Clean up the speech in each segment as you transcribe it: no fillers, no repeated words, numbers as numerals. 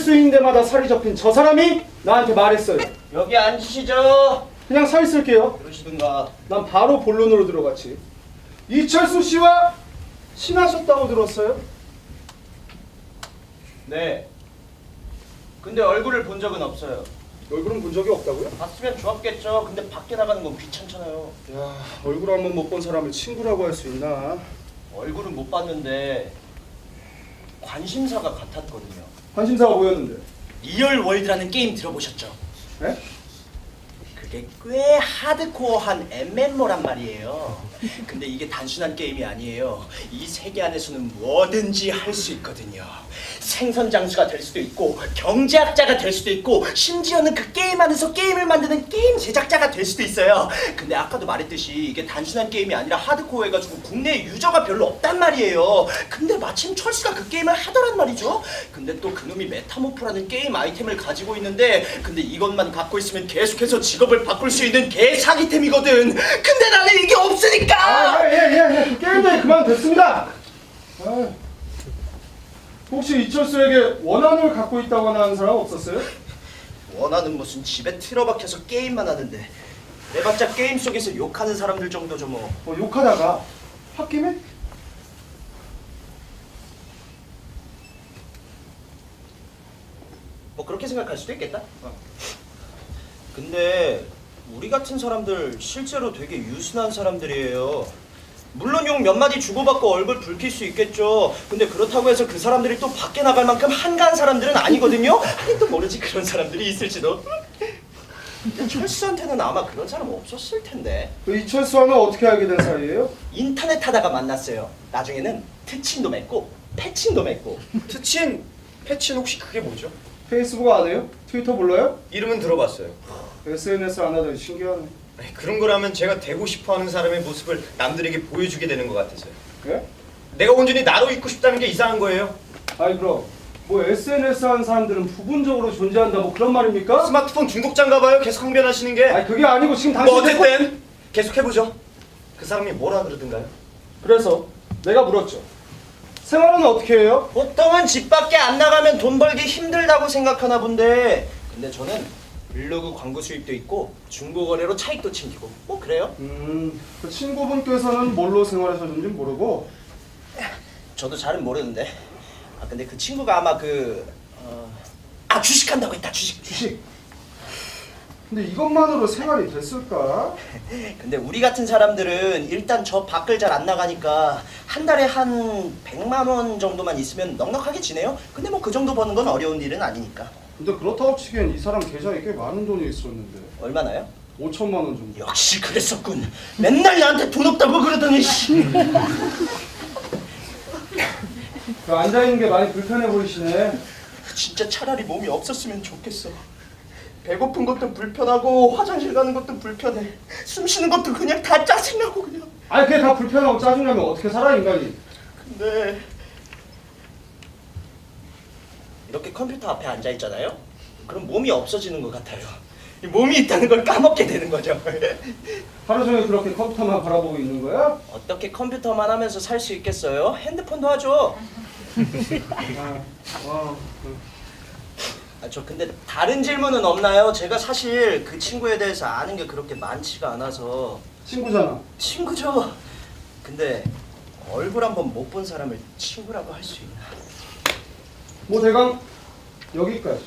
수 있는 데마다 살이 접힌 저 사람이 나한테 말했어요. 여기 앉으시죠. 그냥 서 있을게요. 그러시든가. 난 바로 본론으로 들어갔지. 이철수 씨와 친하셨다고 들었어요? 네. 근데 얼굴을 본 적은 없어요. 얼굴은 본 적이 없다고요? 봤으면 좋았겠죠. 근데 밖에 나가는 건 귀찮잖아요. 야, 얼굴 한 번 못 본 사람을 친구라고 할 수 있나? 얼굴은 못 봤는데 관심사가 같았거든요. 관심사가 보였는데. 리얼월드라는 게임 들어보셨죠? 에? 그게 꽤 하드코어한 MMO란 말이에요. 근데 이게 단순한 게임이 아니에요. 이 세계 안에서는 뭐든지 할 수 있거든요. 생선 장수가 될 수도 있고 경제학자가 될 수도 있고 심지어는 그 게임 안에서 게임을 만드는 게임 제작자가 될 수도 있어요. 근데 아까도 말했듯이 이게 단순한 게임이 아니라 하드코어해가지고 국내에 유저가 별로 없단 말이에요. 근데 마침 철수가 그 게임을 하더란 말이죠. 근데 또 그놈이 메타모프라는 게임 아이템을 가지고 있는데 근데 이것만 갖고 있으면 계속해서 직업을 바꿀 수 있는 개사기템이거든. 근데 나는 이게 없으니까. 예. 그 게임 얘기 그만 됐습니다. 혹시 이철수에게 원한을 갖고 있다거나 하는 사람 없었어요? 원하는 무슨 집에 틀어박혀서 게임만 하는데 내봤자 게임 속에서 욕하는 사람들 정도죠 뭐. 욕하다가 홧김에? 뭐 그렇게 생각할 수도 있겠다. 근데 우리 같은 사람들 실제로 되게 유순한 사람들이에요. 물론 욕 몇 마디 주고받고 얼굴 붉힐 수 있겠죠. 근데 그렇다고 해서 그 사람들이 또 밖에 나갈 만큼 한가한 사람들은 아니거든요. 아니 또 모르지 그런 사람들이 있을지도. 근데 철수한테는 아마 그런 사람 없었을 텐데. 그 이철수와는 어떻게 알게 된 사이예요? 인터넷 하다가 만났어요. 나중에는 특친도 맺고 패친도 맺고. 특친, 패친 혹시 그게 뭐죠? 페이스북 안 해요? 트위터 몰라요? 이름은 들어봤어요. SNS 안 하더니 신기하네. 아니, 그런 거라면 제가 되고 싶어하는 사람의 모습을 남들에게 보여주게 되는 것 같아서요. 그래? 내가 온전히 나로 있고 싶다는 게 이상한 거예요. 아니 그럼 뭐 SNS 하는 사람들은 부분적으로 존재한다 뭐 그런 말입니까? 스마트폰 중독자인가 봐요. 계속 항변하시는 게. 아니 그게 아니고 지금 당신 뭐 어쨌든 계속 해보죠. 그 사람이 뭐라 그러던가요? 그래서 내가 물었죠. 생활은 어떻게 해요? 보통은 집 밖에 안 나가면 돈 벌기 힘들다고 생각하나 본데 근데 저는 블로그 광고 수입도 있고 중고거래로 차익도 챙기고 뭐 그래요. 그 친구분께서는 뭘로 생활하셨는지 모르고 저도 잘은 모르는데 근데 그 친구가 아마 주식한다고 했다. 주식. 근데 이것만으로 생활이 됐을까? 근데 우리 같은 사람들은 일단 저 밖을 잘 안 나가니까 한 달에 한 100만 원 정도만 있으면 넉넉하게 지내요. 근데 뭐 그 정도 버는 건 어려운 일은 아니니까. 근데 그렇다고 치기엔 이 사람 계좌에 꽤 많은 돈이 있었는데 얼마나요? 5천만 원 정도. 역시 그랬었군. 맨날 나한테 돈 없다고 그러더니 그 앉아있는 게 많이 불편해 보이시네. 진짜 차라리 몸이 없었으면 좋겠어. 배고픈 것도 불편하고 화장실 가는 것도 불편해. 숨 쉬는 것도 그냥 다 짜증나고 그냥. 아니 그게 다 불편하고 짜증나면 어떻게 살아 인간이. 근데 이렇게 컴퓨터 앞에 앉아 있잖아요. 그럼 몸이 없어지는 것 같아요. 이 몸이 있다는 걸 까먹게 되는 거죠. 하루 종일 그렇게 컴퓨터만 바라보고 있는 거야? 어떻게 컴퓨터만 하면서 살 수 있겠어요? 핸드폰도 하죠. 저 근데 다른 질문은 없나요? 제가 사실 그 친구에 대해서 아는 게 그렇게 많지가 않아서. 친구잖아. 친구죠. 근데 얼굴 한번 못 본 사람을 친구라고 할 수 있나? 뭐 대강 여기까지.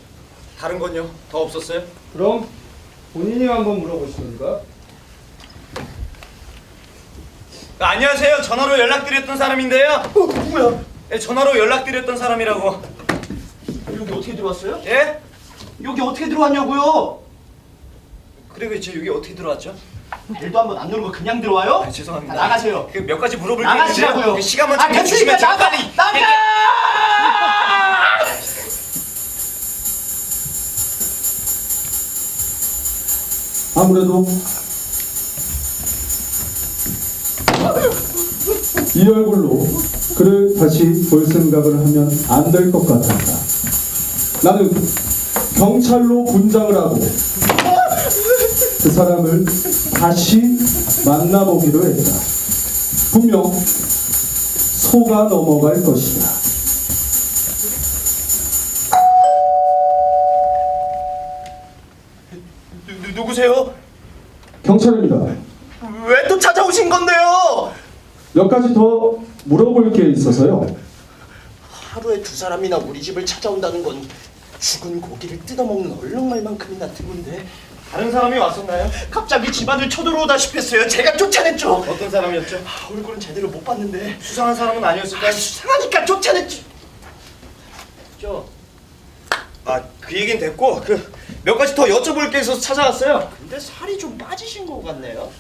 다른 건요? 더 없었어요? 그럼 본인이 한번 물어보시던가. 안녕하세요. 전화로 연락드렸던 사람인데요. 누구야? 네, 전화로 연락드렸던 사람이라고. 여기 어떻게 들어왔어요? 예? 여기 어떻게 들어왔냐고요? 그리고 저 여기 어떻게 들어왔죠? 벨도 한번 안 누르고 그냥 들어와요? 네, 죄송합니다. 나가세요. 그 몇 가지 물어볼 게 나가시라고요. 있는데요. 시간만 좀 됐으니까 주시면 제가 나가! 빨리 나가! 아무래도 이 얼굴로 그를 다시 볼 생각을 하면 안 될 것 같았다. 나는 경찰로 분장을 하고 그 사람을 다시 만나보기로 했다. 분명 속아 넘어갈 것이다. 누구세요? 경찰입니다. 왜 또 찾아오신 건데요? 몇 가지 더 물어볼 게 있어서요. 하루에 2사람이나 우리 집을 찾아온다는 건 죽은 고기를 뜯어먹는 얼룩말만큼이나 드문데 다른 사람이 왔었나요? 갑자기 집안을 쳐들어오다시피 했어요. 제가 쫓아냈죠. 어떤 사람이었죠? 얼굴은 제대로 못 봤는데 수상한 사람은 아니었을까요? 수상하니까 쫓아냈죠. 그 얘긴 됐고 몇 가지 더 여쭤볼 게 있어서 찾아왔어요. 근데 살이 좀 빠지신 것 같네요.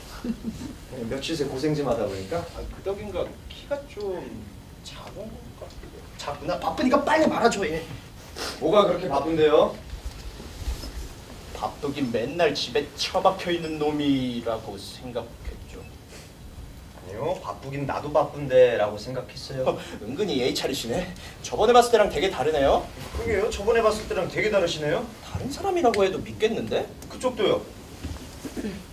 며칠 새 고생 좀 하다 보니까. 그 덕인가 키가 좀 작은 것 같기도. 작구나. 바쁘니까 빨리 말아줘 얘. 뭐가 그렇게 바쁜데요? 밥덕이 맨날 집에 처박혀 있는 놈이라고 생각했죠. 아니요, 바쁘긴 나도 바쁜데 라고 생각했어요. 은근히 예의 차리시네. 저번에 봤을 때랑 되게 다르네요. 그게요? 저번에 봤을 때랑 되게 다르시네요. 다른 사람이라고 해도 믿겠는데? 그쪽도요.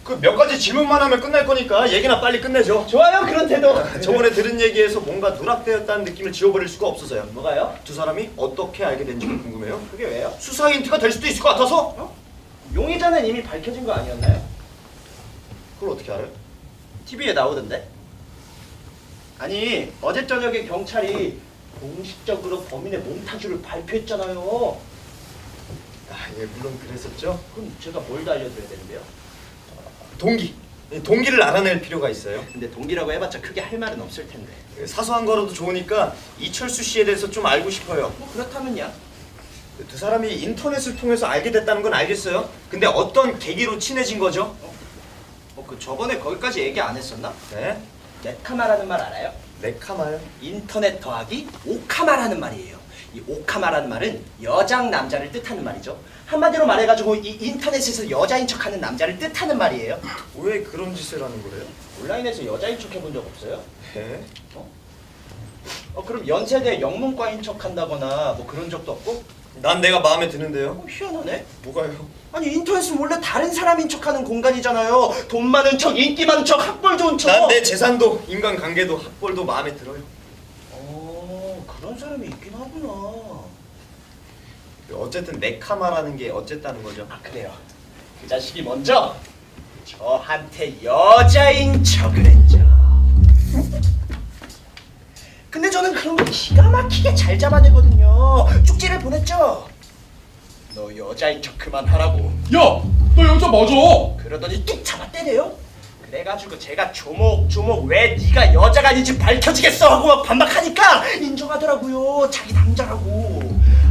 그 몇 가지 질문만 하면 끝날 거니까 얘기나 빨리 끝내죠. 좋아요 그런 태도. 저번에 들은 얘기에서 뭔가 누락되었다는 느낌을 지워버릴 수가 없어서요. 뭐가요? 두 사람이 어떻게 알게 된지가 궁금해요. 그게 왜요? 수사 힌트가 될 수도 있을 것 같아서. 용의자는 이미 밝혀진 거 아니었나요? 그걸 어떻게 알아요? TV에 나오던데? 아니 어제 저녁에 경찰이 공식적으로 범인의 몽타주를 발표했잖아요. 예, 물론 그랬었죠. 그럼 제가 뭘 더 알려드려야 되는데요? 동기를 알아낼 필요가 있어요. 근데 동기라고 해봤자 크게 할 말은 없을 텐데. 사소한 거라도 좋으니까 이철수 씨에 대해서 좀 알고 싶어요. 뭐 그렇다면야. 두 사람이 인터넷을 통해서 알게 됐다는 건 알겠어요. 근데 어떤 계기로 친해진 거죠? 그 저번에 거기까지 얘기 안 했었나? 네? 네카마라는 말 알아요? 네카마요? 인터넷 더하기 오카마라는 말이에요. 이 오카마라는 말은 여장 남자를 뜻하는 말이죠. 한마디로 말해가지고 이 인터넷에서 여자인 척하는 남자를 뜻하는 말이에요. 왜 그런 짓을 하는 거래요? 온라인에서 여자인 척 해본 적 없어요? 네? 그럼 연세대 영문과인 척한다거나 뭐 그런 적도 없고? 난 내가 마음에 드는데요. 희한하네. 뭐가요? 아니 인터넷은 원래 다른 사람인 척하는 공간이잖아요. 돈 많은 척, 인기 많은 척, 학벌 좋은 척. 난 내 재산도 인간관계도 학벌도 마음에 들어요. 그런 사람이 있긴 하구나. 어쨌든 네카마라는 게 어쨌다는 거죠. 그래요. 그 자식이 먼저 저한테 여자인 척을 했죠. 근데 저는 그런 거 기가 막히게 잘 잡아내거든요. 쪽지를 보냈죠. 너 여자인 척 그만하라고. 야, 너 여자 맞아. 그러더니 뚝 잡아 때려요. 그래가지고 제가 조목조목 왜 네가 여자가 아닌지 밝혀지겠어 하고 막 반박하니까 인정하더라고요. 자기 남자라고.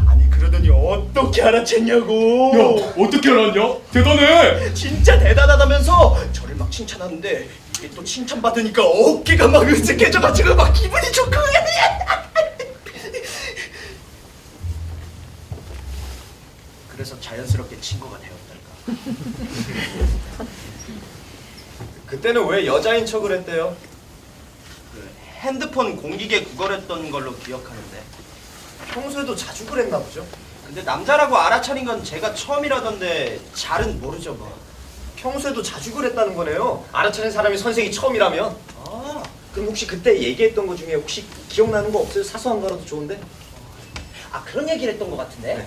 아니 그러더니 어떻게 알아챘냐고. 야, 어떻게 알았냐? 대단해. 진짜 대단하다면서 저를 막 칭찬하는데 이게 또 칭찬받으니까 어깨가 막 으쓱해져가지고 막 기분이 좋고. 그래서 자연스럽게 친구가 되었달까. 그때는 왜 여자인 척을 했대요? 그 핸드폰 공기계 구걸했던 걸로 기억하는데. 평소에도 자주 그랬나 보죠? 근데 남자라고 알아차린 건 제가 처음이라던데 잘은 모르죠 뭐. 평소에도 자주 그랬다는 거네요. 알아차린 사람이 선생이 처음이라면. 아, 그럼 혹시 그때 얘기했던 거 중에 혹시 기억나는 거 없어요? 사소한 거라도 좋은데? 그런 얘기를 했던 것 같은데. 네.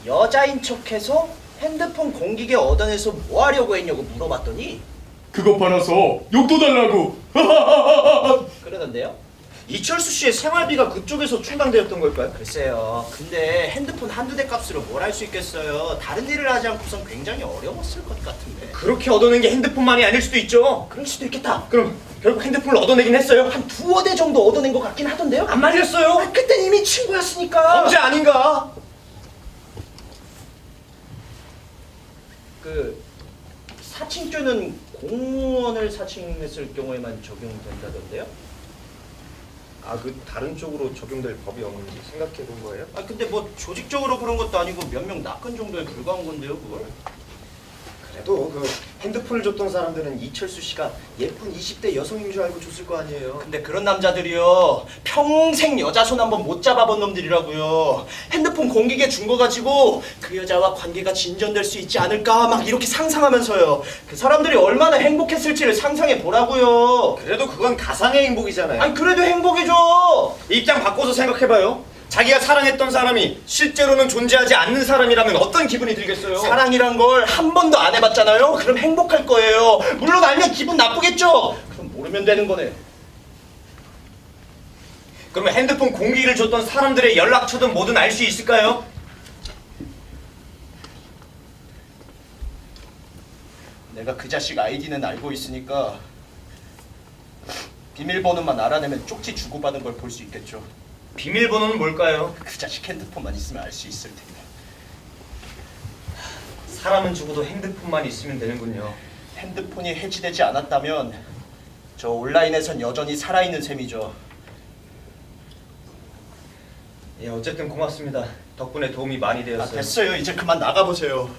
여자인 척해서 핸드폰 공기계 얻어내서 뭐 하려고 했냐고 물어봤더니 그거 팔아서 욕도 달라고. 그러던데요. 이철수 씨의 생활비가 그쪽에서 충당되었던 걸까요? 글쎄요. 근데 핸드폰 한두 대 값으로 뭘 할 수 있겠어요. 다른 일을 하지 않고선 굉장히 어려웠을 것 같은데. 그렇게 얻어낸 게 핸드폰만이 아닐 수도 있죠. 그럴 수도 있겠다. 그럼 결국 핸드폰을 얻어내긴 했어요. 한 2-5대 정도 얻어낸 것 같긴 하던데요. 안 말렸어요. 그땐 이미 친구였으니까. 범죄 아닌가? 그 사칭죄는 공무원을 사칭했을 경우에만 적용된다던데요? 그 다른 쪽으로 적용될 법이 없는지 생각해 본 거예요? 근데 뭐 조직적으로 그런 것도 아니고 몇 명 낚은 정도에 불과한 건데요, 그걸. 그래도 그 핸드폰을 줬던 사람들은 이철수 씨가 예쁜 20대 여성인 줄 알고 줬을 거 아니에요. 근데 그런 남자들이요 평생 여자 손 한번 못 잡아본 놈들이라고요. 핸드폰 공기계 준 거 가지고 그 여자와 관계가 진전될 수 있지 않을까 막 이렇게 상상하면서요. 그 사람들이 얼마나 행복했을지를 상상해 보라고요. 그래도 그건 가상의 행복이잖아요. 그래도 행복이죠. 입장 바꿔서 생각해봐요. 자기가 사랑했던 사람이 실제로는 존재하지 않는 사람이라면 어떤 기분이 들겠어요? 사랑이란 걸 한 번도 안 해봤잖아요. 그럼 행복할 거예요. 물론 알면 기분 나쁘겠죠. 그럼 모르면 되는 거네. 그러면 핸드폰 공기를 줬던 사람들의 연락처든 뭐든 알 수 있을까요? 내가 그 자식 아이디는 알고 있으니까 비밀번호만 알아내면 쪽지 주고받은 걸 볼 수 있겠죠. 비밀번호는 뭘까요? 그 자식 핸드폰만 있으면 알 수 있을 텐데. 사람은 죽어도 핸드폰만 있으면 되는군요. 핸드폰이 해지되지 않았다면 저 온라인에선 여전히 살아있는 셈이죠. 예, 어쨌든 고맙습니다. 덕분에 도움이 많이 아, 되었어요. 됐어요. 이제 그만 나가보세요.